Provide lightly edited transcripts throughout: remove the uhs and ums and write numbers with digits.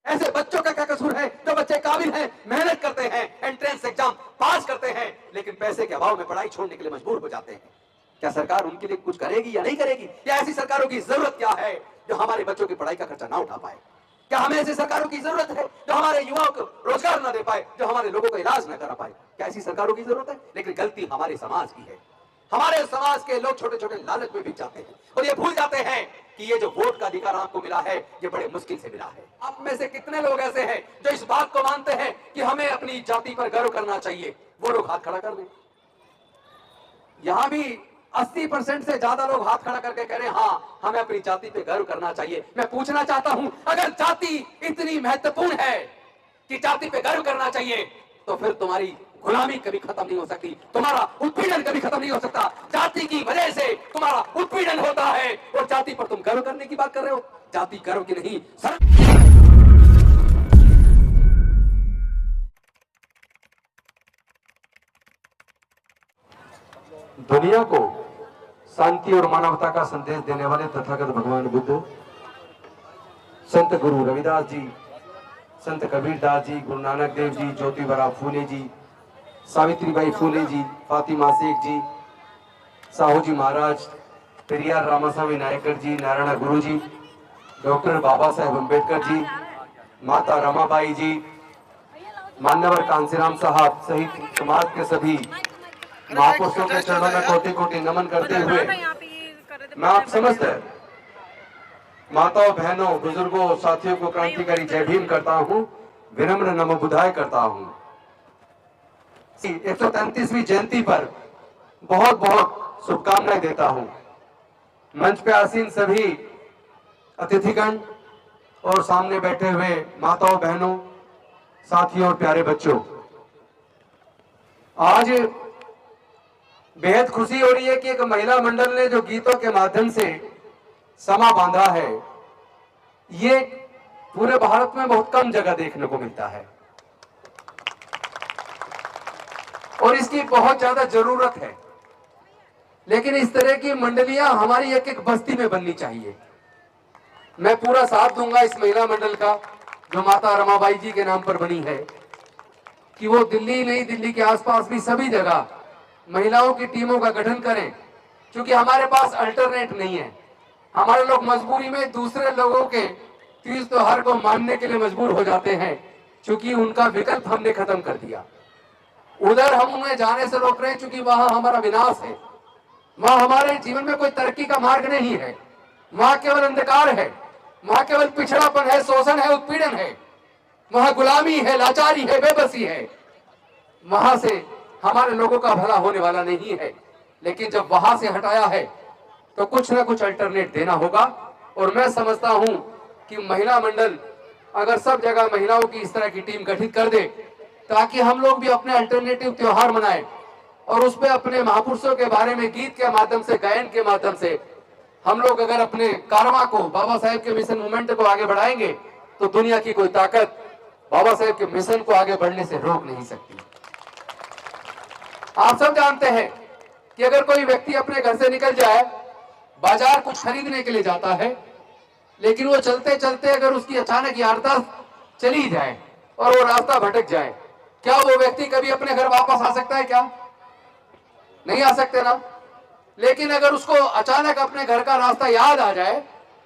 ऐसे बच्चों का क्या कसूर है जो बच्चे काबिल हैं, मेहनत करते हैं, एंट्रेंस एग्जाम पास करते हैं, लेकिन पैसे के अभाव में पढ़ाई छोड़ने के लिए मजबूर हो जाते हैं। क्या सरकार उनके लिए कुछ करेगी या नहीं करेगी? या ऐसी सरकारों की जरूरत क्या है जो हमारे बच्चों की पढ़ाई का खर्चा ना उठा पाए? क्या हमें ऐसी सरकारों की जरूरत है जो हमारे युवाओं को रोजगार ना दे पाए, जो हमारे लोगों का इलाज ना करा पाए? क्या ऐसी सरकारों की जरूरत है? लेकिन गलती हमारे समाज की है। हमारे समाज के लोग छोटे छोटे लालच में बिक जाते हैं और ये भूल जाते हैं कि ये जो वोट का अधिकार आपको मिला है ये बड़े मुश्किल से मिला है। आप में से कितने लोग ऐसे हैं जो इस बात को मानते हैं कि हमें अपनी जाति पर गर्व करना चाहिए? वो लोग हाथ खड़ा कर दें। यहां भी 80% से ज्यादा लोग हाथ खड़ा करके कह रहे हैं हाँ हमें अपनी जाति पे गर्व करना चाहिए। मैं पूछना चाहता हूं, अगर जाति इतनी महत्वपूर्ण है कि जाति पे गर्व करना चाहिए, तो फिर तुम्हारी गुलामी कभी खत्म नहीं हो सकती, तुम्हारा उत्पीड़न कभी खत्म नहीं हो सकता। जाति की वजह से तुम्हारा उत्पीड़न होता है और जाति पर तुम गर्व करने की बात कर रहे हो। जाति गर्व की नहीं, दुनिया को शांति और मानवता का संदेश देने वाले तथागत भगवान बुद्ध, संत गुरु रविदास जी, संत कबीरदास जी, गुरु नानक देव जी, ज्योतिबा फूले जी, सावित्रीबाई फूले जी, फातिमा शेख जी, साहू जी महाराज, पेरियार रामास्वामी नायकर जी, नारायण गुरु जी, डॉक्टर बाबा साहेब अम्बेडकर जी, माता रमाबाई जी, मान्यवर कांसीराम साहब सहित समाज के सभी महापुरुषों के चरणों में कोटि कोटि नमन करते हुए मैं आप समस्त माताओं, बहनों, बुजुर्गों, साथियों को क्रांतिकारी जय भीम करता हूं, विनम्र नमो बुधाय करता हूं। 133वीं जयंती पर बहुत बहुत शुभकामनाएं देता हूं। मंच पे आसीन सभी अतिथिगण और सामने बैठे हुए माताओं, बहनों, साथियों और प्यारे बच्चों, आज बेहद खुशी हो रही है कि एक महिला मंडल ने जो गीतों के माध्यम से समा बांधा है, ये पूरे भारत में बहुत कम जगह देखने को मिलता है और इसकी बहुत ज्यादा जरूरत है। लेकिन इस तरह की मंडलियां हमारी एक एक बस्ती में बननी चाहिए। मैं पूरा साथ दूंगा इस महिला मंडल का जो माता रमाबाई जी के नाम पर बनी है, कि वो दिल्ली नहीं, दिल्ली के आसपास भी सभी जगह महिलाओं की टीमों का गठन करें, क्योंकि हमारे पास अल्टरनेट नहीं है। हमारे लोग मजबूरी में दूसरे लोगों के तीज त्योहार को मानने के लिए मजबूर हो जाते हैं, क्योंकि उनका विकल्प हमने खत्म कर दिया। उधर हम उन्हें जाने से रोक रहे हैं क्योंकि वहां हमारा विनाश है, वहां हमारे जीवन में कोई तरक्की का मार्ग नहीं है, वहां केवल अंधकार है, वहां केवल पिछड़ापन है, शोषण है, उत्पीड़न है, वहां गुलामी है, लाचारी है, बेबसी है। वहां से हमारे लोगों का भला होने वाला नहीं है। लेकिन जब वहां से हटाया है तो कुछ ना कुछ अल्टरनेट देना होगा। और मैं समझता हूं कि महिला मंडल अगर सब जगह महिलाओं की इस तरह की टीम गठित कर दे, ताकि हम लोग भी अपने अल्टरनेटिव त्योहार मनाएं और उस पर अपने महापुरुषों के बारे में गीत के माध्यम से, गायन के माध्यम से हम लोग अगर अपने कारवा को, बाबा साहेब के मिशन मूवमेंट को आगे बढ़ाएंगे, तो दुनिया की कोई ताकत बाबा साहेब के मिशन को आगे बढ़ने से रोक नहीं सकती। आप सब जानते हैं कि अगर कोई व्यक्ति अपने घर से निकल जाए, बाजार कुछ खरीदने के लिए जाता है, लेकिन वो चलते चलते अगर उसकी अचानक याददाश्त चली जाए और वो रास्ता भटक जाए, क्या वो व्यक्ति कभी अपने घर वापस आ सकता है? क्या नहीं आ सकते ना। लेकिन अगर उसको अचानक अपने घर का रास्ता याद आ जाए,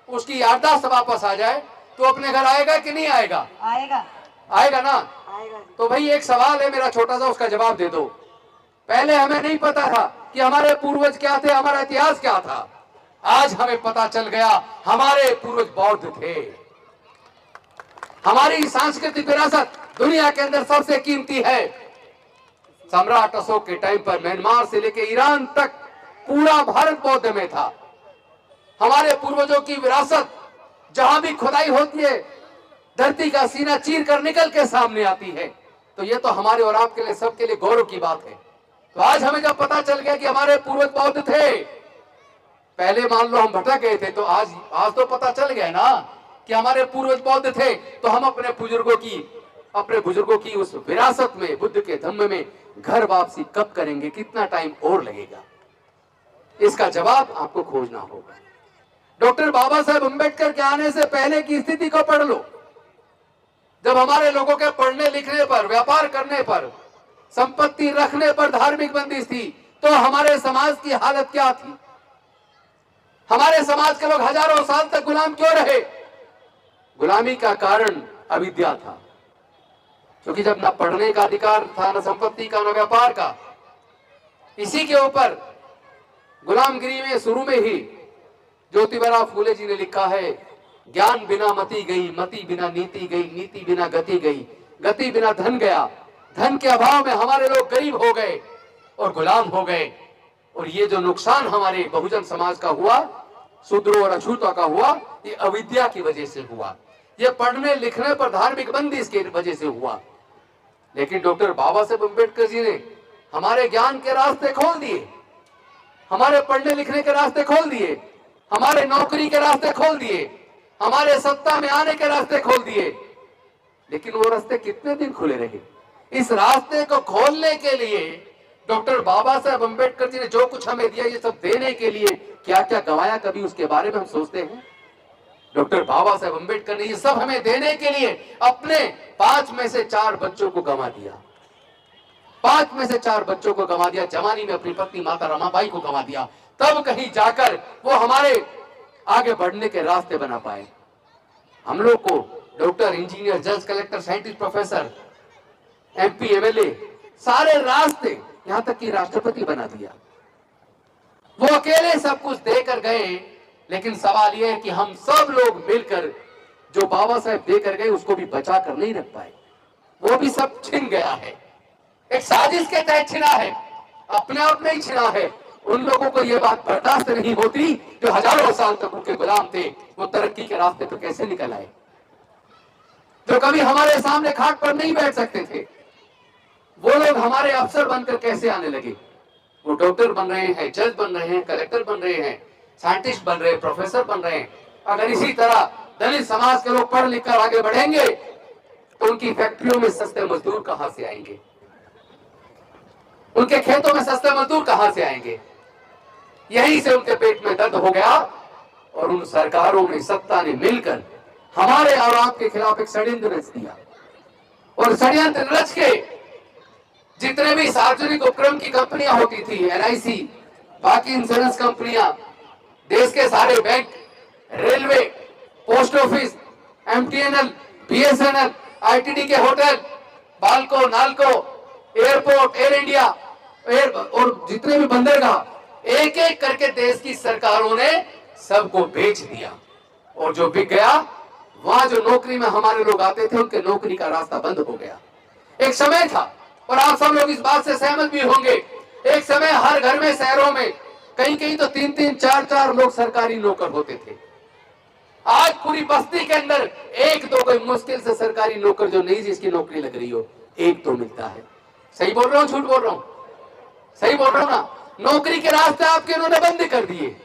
उसकी याददाश्त वापस आ जाए, तो अपने घर आएगा कि नहीं आएगा? आएगा। आएगा ना। आएगा। तो भाई एक सवाल है मेरा छोटा सा, उसका जवाब दे दो। पहले हमें नहीं पता था कि हमारे पूर्वज क्या थे, हमारा इतिहास क्या था। आज हमें पता चल गया, हमारे पूर्वज बौद्ध थे। हमारी सांस्कृतिक विरासत दुनिया के अंदर सबसे कीमती है। सम्राट अशोक के टाइम पर म्यांमार से लेकर ईरान तक पूरा भारत बौद्ध में था। हमारे पूर्वजों की विरासत जहां भी खुदाई होती है, धरती का सीना चीर कर निकल के सामने आती है। तो ये तो हमारे और आपके लिए, सबके लिए गौरव की बात है। तो आज हमें जब पता चल गया कि हमारे पूर्वज बौद्ध थे, पहले मान लो हम भटक गए थे, तो आज तो पता चल गया ना कि हमारे पूर्वज बौद्ध थे। तो हम अपने बुजुर्गों की उस विरासत में, बुद्ध के धम्म में घर वापसी कब करेंगे, कितना टाइम और लगेगा? इसका जवाब आपको खोजना होगा। डॉक्टर बाबा साहेब अम्बेडकर के आने से पहले की स्थिति को पढ़ लो। जब हमारे लोगों के पढ़ने लिखने पर, व्यापार करने पर, संपत्ति रखने पर धार्मिक बंदिश थी, तो हमारे समाज की हालत क्या थी? हमारे समाज के लोग हजारों साल तक गुलाम क्यों रहे? गुलामी का कारण अविद्या था, क्योंकि जब ना पढ़ने का अधिकार था, ना संपत्ति का, ना व्यापार का, इसी के ऊपर गुलामगिरी में शुरू में ही ज्योतिबा फूले जी ने लिखा है, ज्ञान बिना मति गई, मति बिना नीति गई, नीति बिना गति गई, गति बिना धन गया, धन के अभाव में हमारे लोग गरीब हो गए और गुलाम हो गए। और ये जो नुकसान हमारे बहुजन समाज का हुआ, शूद्रों और अछूतों का हुआ, ये अविद्या की वजह से हुआ, ये पढ़ने लिखने पर धार्मिक बंदिश की वजह से हुआ। लेकिन डॉक्टर बाबा साहेब अम्बेडकर जी ने हमारे ज्ञान के रास्ते खोल दिए, हमारे पढ़ने लिखने के रास्ते खोल दिए, हमारे नौकरी के रास्ते खोल दिए, हमारे सत्ता में आने के रास्ते खोल दिए। लेकिन वो रास्ते कितने दिन खुले रहे? इस रास्ते को खोलने के लिए डॉक्टर बाबा साहेब अम्बेडकर जी ने जो कुछ हमें दिया, ये सब देने के लिए क्या क्या गवाया, कभी उसके बारे में हम सोचते हैं? डॉक्टर बाबा साहेब अम्बेडकर ने ये सब हमें देने के लिए अपने 5 में से 4 बच्चों को गंवा दिया, 5 में से 4 बच्चों को गंवा दिया। जवानी में अपनी पत्नी माता रमाबाई को गंवा दिया, तब कहीं जाकर वो हमारे आगे बढ़ने के रास्ते बना पाए। हम लोग को डॉक्टर, इंजीनियर, जज, collector, scientist, professor, MP, MLA, सारे रास्ते, यहां तक कि राष्ट्रपति बना दिया। वो अकेले सब कुछ देकर गए, लेकिन सवाल यह है कि हम सब लोग मिलकर जो बाबा साहेब देकर गए उसको भी बचा कर नहीं रख पाए। वो भी सब छिन गया है, एक साजिश के तहत छिना है, अपने आप में ही छिना है। उन लोगों को यह बात बर्दाश्त नहीं होती जो हजारों साल तक उनके गुलाम थे, वो तरक्की के रास्ते पर कैसे निकल आए, जो कभी हमारे सामने खाट पर नहीं बैठ सकते थे, वो लोग हमारे अफसर बनकर कैसे आने लगे? वो डॉक्टर बन रहे हैं, जज बन रहे हैं, कलेक्टर बन रहे हैं, साइंटिस्ट बन रहे हैं, प्रोफेसर बन रहे हैं। अगर इसी तरह दलित समाज के लोग पढ़ लिख कर आगे बढ़ेंगे तो उनकी फैक्ट्रियों में सस्ते मजदूर कहां से आएंगे? उनके खेतों में सस्ते मजदूर कहां से आएंगे? यहीं से उनके पेट में दर्द हो गया और उन सरकारों में, सत्ता ने मिलकर हमारे और आपके खिलाफ एक षड्यंत्र रच दिया। और षड्यंत्र रच के जितने भी सार्वजनिक उपक्रम की कंपनियां होती थी, एलआईसी, बाकी इंश्योरेंस कंपनियां, देश के सारे bank, railway, post office, MTNL, BSNL, ITD के hotel, Balco, Nalco, airport, Air India, और जितने भी बंदरगाह, एक एक करके देश की सरकारों ने सबको बेच दिया। और जो बिक गया, वहां जो नौकरी में हमारे लोग आते थे, उनके नौकरी का रास्ता बंद हो गया। एक समय था, और आप सब लोग इस बात से सहमत भी होंगे, एक समय हर घर में, शहरों में, कहीं कहीं तो 3-3, 4-4 लोग सरकारी नौकर होते थे। आज पूरी बस्ती के अंदर 1-2 कोई मुश्किल से सरकारी नौकर जो नहीं जिसकी नौकरी लग रही हो, एक तो मिलता है। सही बोल रहा हूं, झूठ बोल रहा हूं? सही बोल रहा हूं ना? नौकरी के रास्ते आपके इन्होंने बंद कर दिए।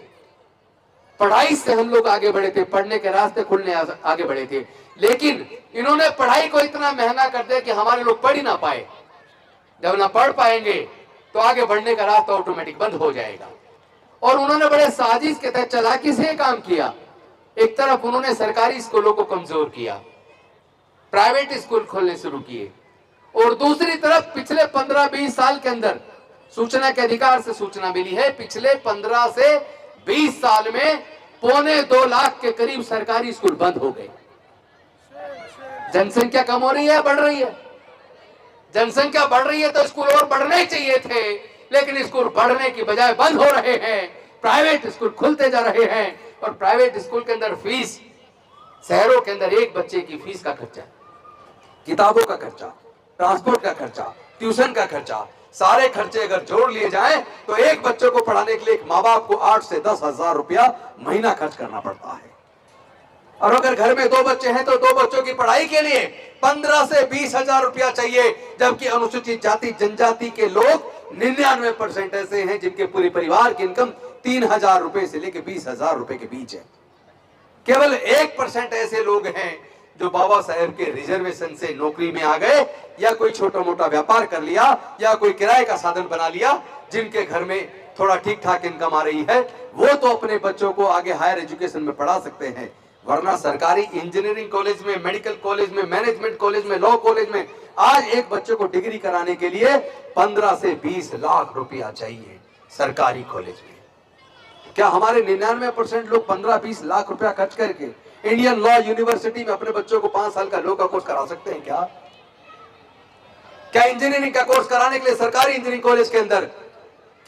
पढ़ाई से हम लोग आगे बढ़े थे, पढ़ने के रास्ते खुलने आगे बढ़े थे, लेकिन इन्होंने पढ़ाई को इतना महंगा कर दिया कि हमारे लोग पढ़ ही ना पाए। जब ना पढ़ पाएंगे तो आगे बढ़ने का रास्ता ऑटोमेटिक बंद हो जाएगा। और उन्होंने बड़े साजिश के तहत चालाकी से काम किया। एक तरफ उन्होंने सरकारी स्कूलों को कमजोर किया, प्राइवेट स्कूल खोलने शुरू किए, और दूसरी तरफ पिछले 15-20 साल के अंदर, सूचना के अधिकार से सूचना मिली है, पिछले 15 से 20 साल में 2.25 लाख के करीब सरकारी स्कूल बंद हो गए। जनसंख्या कम हो रही है, बढ़ रही है? जनसंख्या बढ़ रही है तो स्कूल और बढ़ने चाहिए थे, लेकिन स्कूल बढ़ने की बजाय बंद हो रहे हैं, प्राइवेट स्कूल खुलते जा रहे हैं। और प्राइवेट स्कूल के अंदर फीस, शहरों के अंदर एक बच्चे की फीस का खर्चा, किताबों का खर्चा, ट्रांसपोर्ट का खर्चा, ट्यूशन का खर्चा, सारे खर्चे अगर जोड़ लिए जाएं तो एक बच्चे को पढ़ाने के लिए एक माँ बाप को 8 से 10 हजार रुपया महीना खर्च करना पड़ता है। और अगर घर में 2 बच्चे हैं तो 2 बच्चों की पढ़ाई के लिए 15 से 20 हजार रुपया चाहिए, जबकि अनुसूचित जाति जनजाति के लोग 99% ऐसे हैं जिनके पूरे परिवार की इनकम 3,000 रुपए से लेकर 20,000 रुपए के बीच है। केवल 1% ऐसे लोग हैं जो बाबा साहेब के रिजर्वेशन से नौकरी में आ गए, या कोई छोटा मोटा व्यापार कर लिया, या कोई किराए का साधन बना लिया, जिनके घर में थोड़ा ठीक ठाक इनकम आ रही है, वो तो अपने बच्चों को आगे हायर एजुकेशन में पढ़ा सकते हैं। वरना सरकारी इंजीनियरिंग कॉलेज में, मेडिकल कॉलेज में, मैनेजमेंट कॉलेज में, लॉ कॉलेज में आज एक बच्चे को डिग्री कराने के लिए 15 से 20 लाख रुपया चाहिए सरकारी कॉलेज में। क्या हमारे 99% लोग 15-20 लाख रुपया खर्च करके इंडियन लॉ यूनिवर्सिटी में अपने बच्चों को 5 साल का लॉ का कोर्स करा सकते हैं क्या? क्या इंजीनियरिंग का कोर्स कराने के लिए सरकारी इंजीनियरिंग कॉलेज के अंदर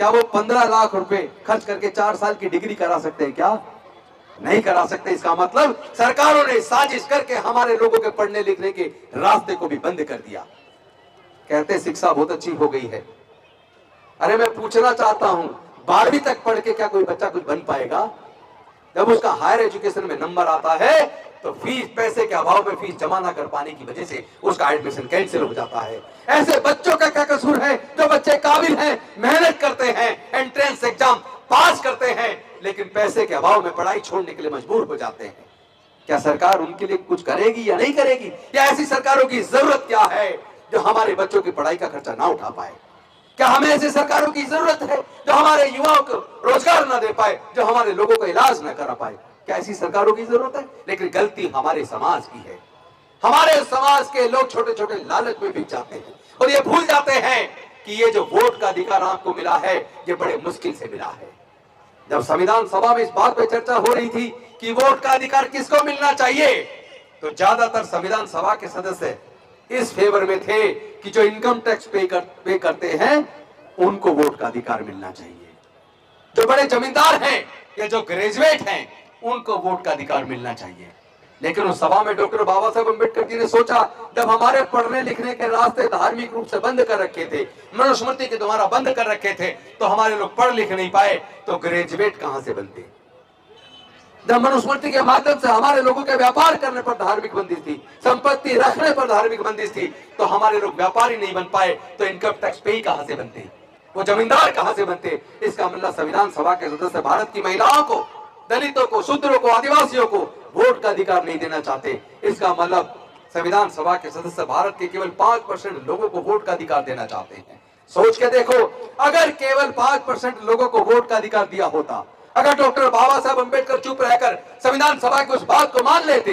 क्या वो 15 लाख रुपए खर्च करके 4 साल की डिग्री करा सकते हैं क्या? नहीं करा सकते। इसका मतलब सरकारों ने साजिश करके हमारे लोगों के पढ़ने लिखने के रास्ते को भी बंद कर दिया। कहते शिक्षा बहुत अच्छी हो गई है। अरे मैं पूछना चाहता हूं, 12वीं तक पढ़ के क्या कोई बच्चा कुछ बन पाएगा? जब उसका हायर एजुकेशन में नंबर आता है तो फीस, पैसे के अभाव में फीस जमा ना कर पाने की वजह से उसका एडमिशन कैंसिल हो जाता है। ऐसे बच्चों का क्या कसूर है जो बच्चे काबिल हैं, मेहनत करते हैं, एंट्रेंस एग्जाम पास करते हैं, लेकिन पैसे के अभाव में पढ़ाई छोड़ने के लिए मजबूर हो जाते हैं? क्या सरकार उनके लिए कुछ करेगी या नहीं करेगी? या ऐसी सरकारों की जरूरत क्या है जो हमारे बच्चों की पढ़ाई का खर्चा ना उठा पाए? क्या हमें ऐसी सरकारों की जरूरत है जो हमारे युवाओं को रोजगार ना दे पाए, जो हमारे लोगों को इलाज ना करा पाए? क्या ऐसी सरकारों की जरूरत है? लेकिन गलती हमारे समाज की है। हमारे समाज के लोग छोटे छोटे लालच में बिक जाते हैं और ये भूल जाते हैं कि ये जो वोट का अधिकार आपको मिला है ये बड़े मुश्किल से मिला है। जब संविधान सभा में इस बात पे चर्चा हो रही थी कि वोट का अधिकार किसको मिलना चाहिए, तो ज्यादातर संविधान सभा के सदस्य इस फेवर में थे कि जो इनकम टैक्स पे करते हैं उनको वोट का अधिकार मिलना चाहिए, जो बड़े जमींदार हैं या जो ग्रेजुएट हैं उनको वोट का अधिकार मिलना चाहिए। लेकिन उस सभा में डॉक्टर बाबा साहब अम्बेडकर जी ने सोचा, जब हमारे पढ़ने लिखने के रास्ते धार्मिक रूप से बंद कर रखे थे, मनुस्मृति के द्वारा बंद कर रखे थे, तो हमारे लोग पढ़ लिख नहीं पाए, तो ग्रेजुएट कहां से बनते? जब मनुस्मृति के माध्यम से हमारे लोगों के व्यापार करने पर धार्मिक बंदिश थी, संपत्ति रखने पर धार्मिक बंदिश थी, तो हमारे लोग व्यापारी नहीं बन पाए, तो इनकम टैक्स पे ही कहां से बनते? वो जमींदार कहां से बनते? इसका मतलब संविधान सभा के सदस्य भारत की महिलाओं को, दलितों को, शूद्रों को, आदिवासियों को वोट का अधिकार नहीं देना चाहते। इसका मतलब संविधान सभा के सदस्य भारत के केवल 5% लोगों को वोट का अधिकार देना चाहते हैं। सोच के देखो, अगर केवल 5% लोगों को वोट का अधिकार दिया होता, अगर डॉक्टर बाबा साहब अम्बेडकर चुप रहकर संविधान सभा की उस बात को मान लेते,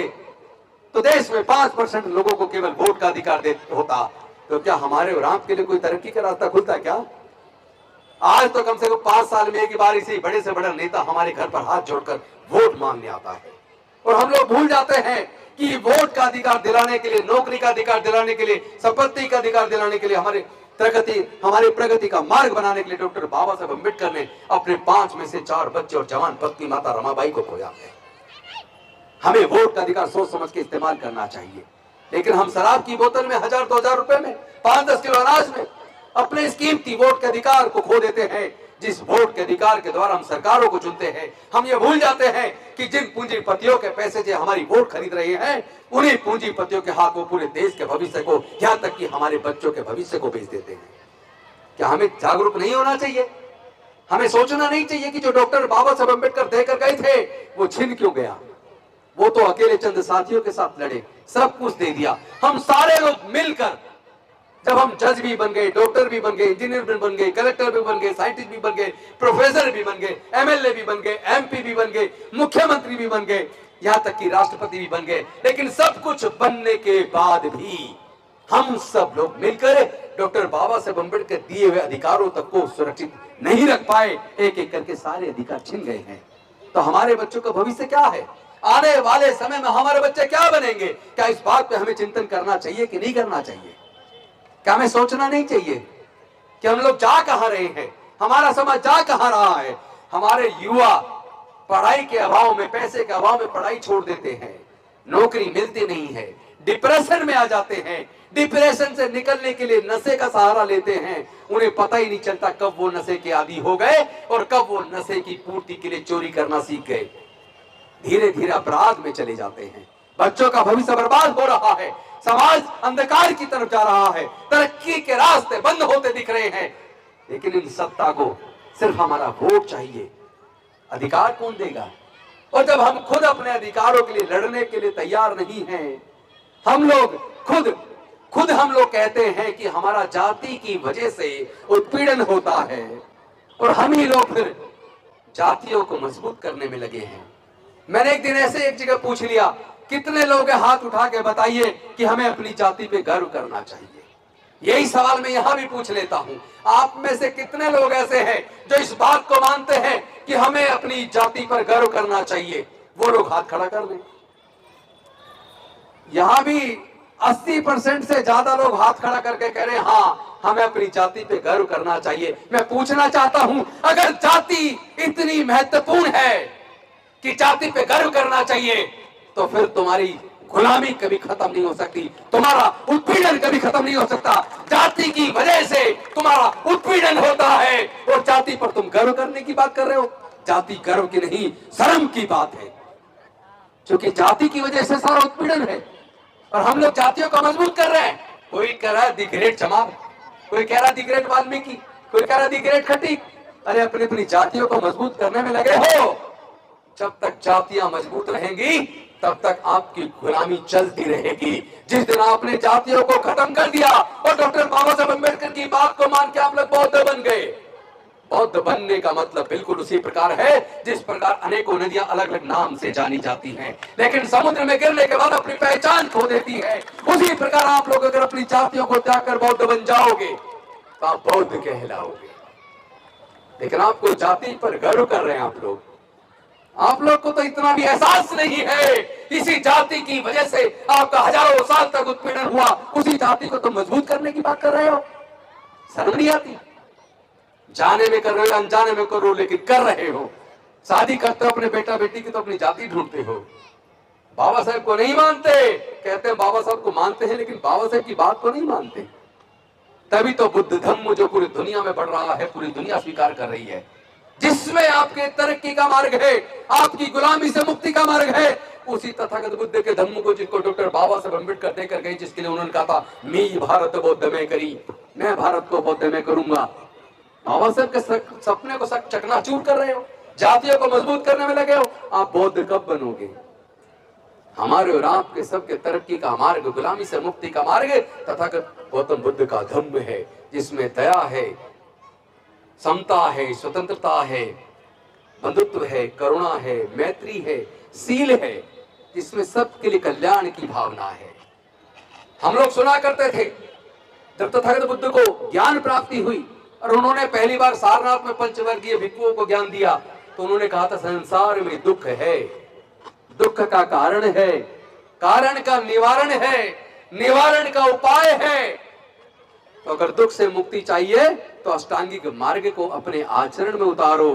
तो देश में 5% लोगों को केवल वोट का अधिकार होता, तो क्या हमारे और आपके लिए कोई तरक्की का रास्ता खुलता क्या? आज तो कम से कम 5 साल में एक बार इसी बड़े से बड़ा नेता हमारे घर पर हाथ जोड़कर वोट मांगने आता है, और हम लोग भूल जाते हैं कि वोट का अधिकार दिलाने के लिए, नौकरी का अधिकार दिलाने के लिए, संपत्ति का अधिकार दिलाने के लिए, हमारी प्रगति का मार्ग बनाने के लिए डॉक्टर बाबा साहब अम्बेडकर ने अपने 5 में से 4 बच्चे और जवान पत्नी माता रमाबाई को खोया है। हमें वोट का अधिकार सोच समझ के इस्तेमाल करना चाहिए। लेकिन हम शराब की बोतल में 1000-2000 रुपए में, 5-10 किलो अनाज में अपने इस कीमती वोट के अधिकार को खो देते हैं। जिस वोट के अधिकार के द्वारा हम सरकारों को चुनते हैं, हम ये भूल जाते हैं कि जिन पूंजीपतियों के पैसे जो हमारी वोट खरीद रहे हैं, उन्हीं पूंजीपतियों के हाथ वो पूरे देश के भविष्य को, यहाँ तक कि हमारे बच्चों के भविष्य को बेच देते हैं। क्या हमें जागरूक नहीं होना चाहिए? हमें सोचना नहीं चाहिए कि जो डॉक्टर बाबा साहब अम्बेडकर देकर गए थे वो छिन क्यों गया? वो तो अकेले चंद साथियों के साथ लड़े, सब कुछ दे दिया। हम सारे लोग मिलकर जब हम जज भी बन गए, डॉक्टर भी बन गए, इंजीनियर भी बन गए, कलेक्टर भी बन गए, साइंटिस्ट भी बन गए, प्रोफेसर भी बन गए, एमएलए भी बन गए, एमपी भी बन गए, मुख्यमंत्री भी बन गए, यहाँ तक कि राष्ट्रपति भी बन गए, लेकिन सब कुछ बनने के बाद भी हम सब लोग मिलकर डॉक्टर बाबा साहब अम्बेडकर दिए हुए अधिकारों तक को सुरक्षित नहीं रख पाए। एक एक करके सारे अधिकार छिन गए हैं। तो हमारे बच्चों का भविष्य क्या है? आने वाले समय में हमारे बच्चे क्या बनेंगे? क्या इस बात पे हमें चिंतन करना चाहिए कि नहीं करना चाहिए? क्या हमें सोचना नहीं चाहिए कि हम लोग जा कहां रहे हैं, हमारा समाज जा कहां रहा है? हमारे युवा पढ़ाई के अभाव में, पैसे के अभाव में पढ़ाई छोड़ देते हैं, नौकरी मिलती नहीं है, डिप्रेशन में आ जाते हैं, डिप्रेशन से निकलने के लिए नशे का सहारा लेते हैं। उन्हें पता ही नहीं चलता कब वो नशे के आदी हो गए और कब वो नशे की पूर्ति के लिए चोरी करना सीख गए। धीरे धीरे अपराध में चले जाते हैं। बच्चों का भविष्य बर्बाद हो रहा है, समाज अंधकार की तरफ जा रहा है, तरक्की के रास्ते बंद होते दिख रहे हैं। लेकिन इन सत्ता को सिर्फ हमारा वोट चाहिए, अधिकार कौन देगा? और जब हम खुद अपने अधिकारों के लिए लड़ने के लिए तैयार नहीं हैं, हम लोग खुद हम लोग कहते हैं कि हमारा जाति की वजह से उत्पीड़न होता है, और हम ही लोग फिर जातियों को मजबूत करने में लगे हैं। मैंने एक दिन ऐसे एक जगह पूछ लिया, कितने लोग हाथ उठा के बताइए कि हमें अपनी जाति पे गर्व करना चाहिए। यही सवाल मैं यहां भी पूछ लेता हूं, आप में से कितने लोग ऐसे हैं जो इस बात को मानते हैं कि हमें अपनी जाति पर गर्व करना चाहिए? वो लोग हाथ खड़ा कर लें। यहां भी 80% से ज्यादा लोग हाथ खड़ा करके कह रहे हैं हाँ, हमें अपनी जाति पे गर्व करना चाहिए। मैं पूछना चाहता हूं, अगर जाति इतनी महत्वपूर्ण है कि जाति पे गर्व करना चाहिए, तो फिर तुम्हारी गुलामी कभी खत्म नहीं हो सकती, तुम्हारा उत्पीड़न कभी खत्म नहीं हो सकता। जाति की वजह से तुम्हारा उत्पीड़न होता है और जाति पर तुम गर्व करने की बात कर रहे हो। जाति गर्व की नहीं, शर्म की बात है, क्योंकि जाति की वजह से सारा उत्पीड़न है और हम लोग जातियों को मजबूत कर रहे हैं। कोई कह रहा है दी ग्रेट चमार, कोई कह रहा है दी ग्रेट वाल्मीकि, कोई कह रहा है दी ग्रेट खटीक। अरे अपनी अपनी जातियों को मजबूत करने में लगे हो। जब तक जातियां मजबूत रहेंगी तब तक आपकी गुलामी चलती रहेगी। जिस दिन आपने जातियों को खत्म कर दिया और डॉक्टर बाबा साहब अम्बेडकर की बात को मान के आप लोग बौद्ध बन गए। बौद्ध बनने का मतलब बिल्कुल उसी प्रकार है जिस प्रकार अनेकों नदियां अलग अलग नाम से जानी जाती हैं, लेकिन समुद्र में गिरने के बाद अपनी पहचान खो देती है। उसी प्रकार आप लोग अगर अपनी जातियों को त्याग कर बौद्ध बन जाओगे तो आप बौद्ध कहलाओगे। लेकिन आपको जाति पर गर्व कर रहे हैं आप लोग को तो इतना भी एहसास नहीं है। इसी जाति की वजह से आपका हजारों साल तक उत्पीड़न हुआ, उसी जाति को तो मजबूत करने की बात कर रहे हो। शर्म नहीं आती? जाने में कर रहे हो, अनजाने में करो, लेकिन कर रहे हो। शादी करते हो अपने बेटा बेटी की तो अपनी जाति ढूंढते हो। बाबा साहब को नहीं मानते, कहते हैं बाबा साहब को मानते हैं लेकिन बाबा साहब की बात को नहीं मानते। तभी तो बुद्ध धम्म जो पूरी दुनिया में बढ़ रहा है, पूरी दुनिया स्वीकार कर रही है, जिसमें आपके तरक्की का मार्ग है, आपकी गुलामी से मुक्ति का मार्ग है, उसी तथागत बुद्ध के धम्म को जिसको डॉक्टर बाबा साहब अम्बेडकर देकर गए, जिसके लिए उन्होंने कहा था मी भारत बौद्ध में करी, मैं भारत को बौद्ध में करूंगा। बाबा साहब के सपने को सब चकनाचूर कर रहे हो, जातियों को मजबूत करने में लगे हो। आप बौद्ध कब बनोगे? हमारे और आपके सबके तरक्की का मार्ग, गुलामी से मुक्ति का मार्ग तथागत गौतम बुद्ध का धम्म है, जिसमें दया है, समता है, स्वतंत्रता है, बंधुत्व है, करुणा है, मैत्री है, सील है, जिसमें सबके लिए कल्याण की भावना है। हम लोग सुना करते थे जब तथागत बुद्ध को ज्ञान प्राप्ति हुई और उन्होंने पहली बार सारनाथ में पंचवर्गीय भिक्षुओं को ज्ञान दिया, तो उन्होंने कहा था संसार में दुख है, दुख का कारण है, कारण का निवारण है, निवारण का उपाय है। तो अगर दुख से मुक्ति चाहिए तो अष्टांगिक मार्ग को अपने आचरण में उतारो।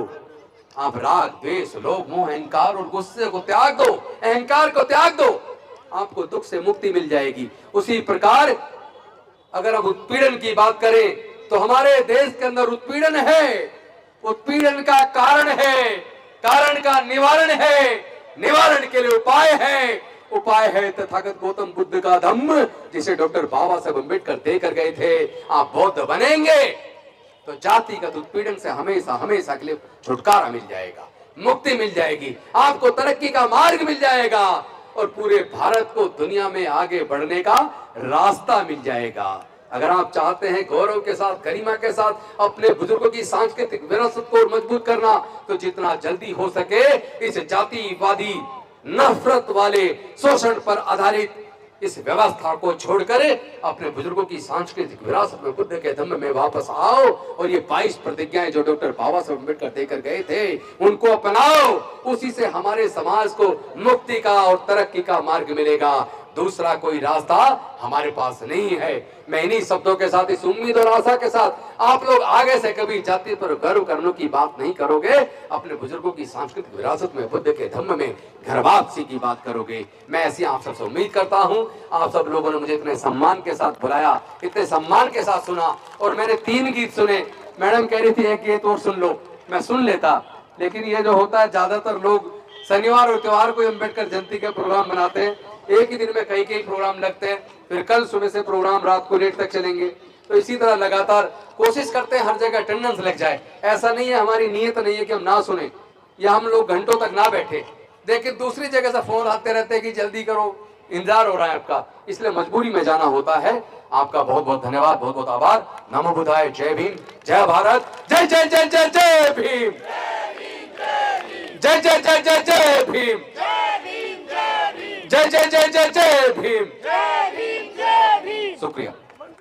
आप राग, द्वेष, लोभ, मोह, अहंकार और गुस्से को त्याग दो, अहंकार को त्याग दो, आपको दुख से मुक्ति मिल जाएगी। उसी प्रकार अगर हम उत्पीड़न की बात करें तो हमारे देश के अंदर उत्पीड़न है, उत्पीड़न का कारण है, कारण का निवारण है, निवारण के लिए उपाय है, उपाय है तथागत गौतम बुद्ध का धम्म, जिसे डॉक्टर बाबा साहब अम्बेडकर देकर गए थे। आप बौद्ध बनेंगे तो जातिगत उत्पीड़न से हमेशा हमेशा के लिए छुटकारा मिल जाएगा, मुक्ति मिल जाएगी, आपको तरक्की का मार्ग मिल जाएगा और पूरे भारत को दुनिया में आगे बढ़ने का रास्ता मिल जाएगा। अगर आप चाहते हैं गौरव के साथ, गरिमा के साथ अपने बुजुर्गों की सांस्कृतिक विरासत को मजबूत करना, तो जितना जल्दी हो सके इस जातिवादी, नफरत वाले, शोषण पर आधारित इस व्यवस्था को छोड़कर अपने बुजुर्गों की सांस्कृतिक विरासत में, बुद्ध के धम्म में वापस आओ और ये 22 प्रतिज्ञाएं जो डॉक्टर बाबा साहब अम्बेडकर देकर गए थे उनको अपनाओ। उसी से हमारे समाज को मुक्ति का और तरक्की का मार्ग मिलेगा। दूसरा कोई रास्ता हमारे पास नहीं है। मैं इन्हीं शब्दों के साथ, इस उम्मीद और आशा के साथ, आप लोग आगे से कभी जाति पर गर्व करने की बात नहीं करोगे, अपने बुजुर्गों की सांस्कृतिक विरासत में, बुद्ध के धम्म में घर वापसी की बात करोगे। मैं ऐसी आप सबसे उम्मीद करता हूं। आप सब लोगों ने मुझे इतने सम्मान के साथ बुलाया, इतने सम्मान के साथ सुना और मैंने 3 गीत सुने। मैडम कह रही थी एक गीत और सुन लो, मैं सुन लेता, लेकिन ये जो होता है ज्यादातर लोग शनिवार और त्योहार को अम्बेडकर जयंती के प्रोग्राम बनाते हैं, एक ही दिन में कई प्रोग्राम लगते हैं, फिर कल सुबह से प्रोग्राम रात को लेट तक चलेंगे। तो इसी तरह लगातार कोशिश करते हैं हर जगह अटेंडेंस लग जाए। ऐसा नहीं है, हमारी नीयत नहीं है कि हम ना सुने या हम लोग घंटों तक ना बैठे, लेकिन दूसरी जगह से फोन आते रहते हैं कि जल्दी करो, इंतजार हो रहा है आपका, इसलिए मजबूरी में जाना होता है। आपका बहुत बहुत धन्यवाद, बहुत बहुत आभार। नमो बुद्धाय। जय भीम, जय भारत, जय जय जय जय जय भीम। जय जय जय जय जय भीम, जय जय जय जय जय भीम। शुक्रिया।